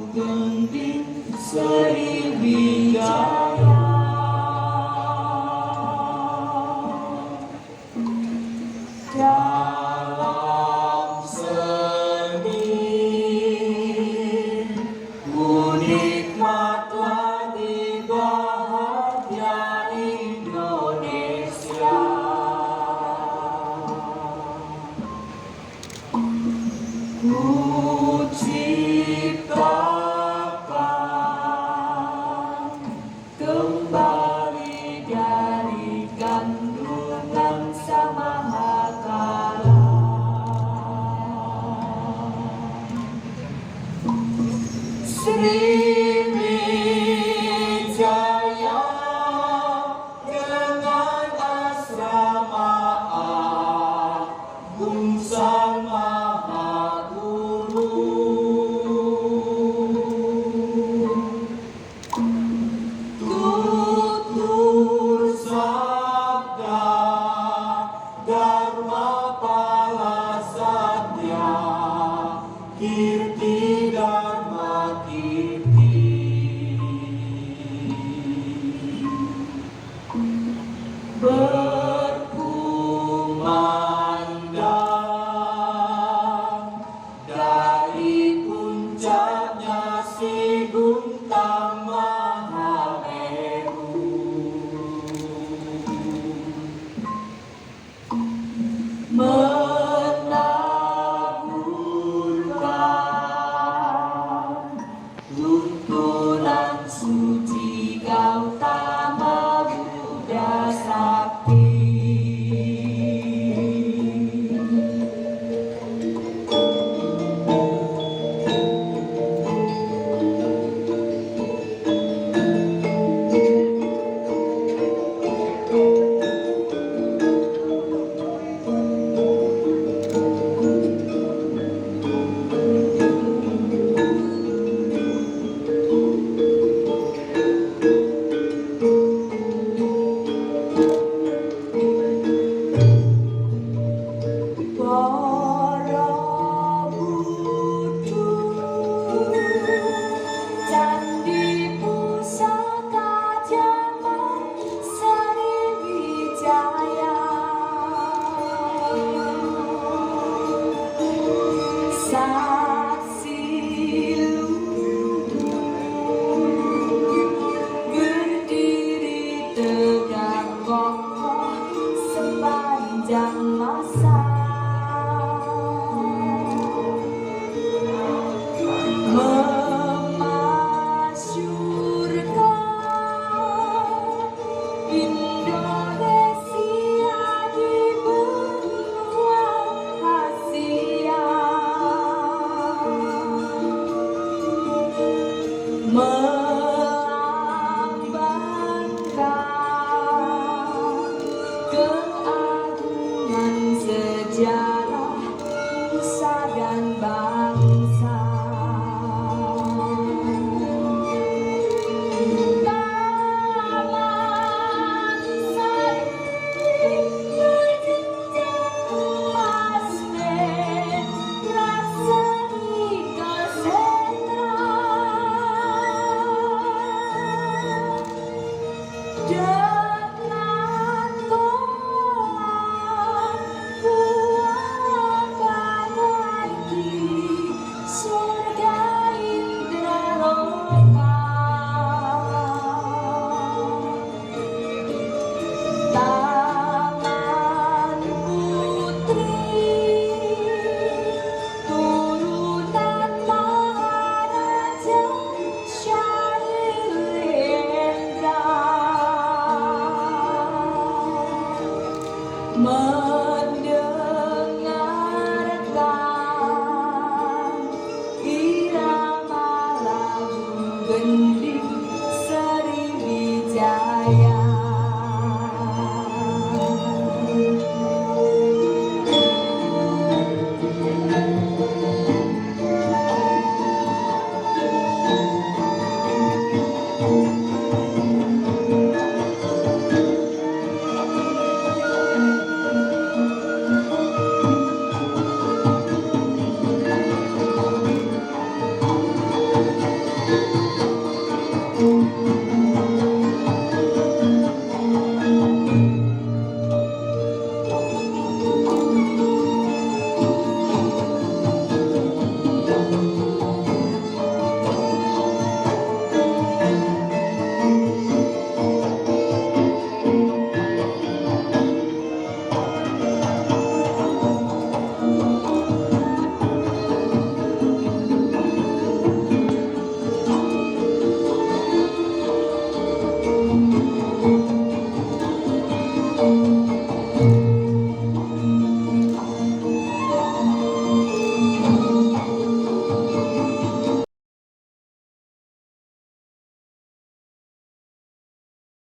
Gending Sriwijaya. Dalam seni ku nikmat lagi bahagia Indonesia. Ku ciptakan kembali dari kandungan sama Mahakarang. Sriwijaya dengan asrama agung sang Maha Guru, tutur sabda Dharma Pala Satya, Kirti Dharma Kirti. Berkumandang dari puncaknya si Guntang Mahameru, menaburkan tuntunan suci Gautama Buddha Sakti. Borobudur, Candi Pusaka Jaman Sriwijaya, saksi luhur berdiri tegak kokoh sepanjang masa. Memasyurkan Indonesia di benua Asia, melambangkan keagungan sejarah nusa dan bangsa. Taman Sari berjenjang emas merah seni kesenian, dengan kolam buah bagai di surga Indraloka. Taman Putri, turunan Maharaja Shailendra, mendengarkan irama lagu gending Sriwijaya.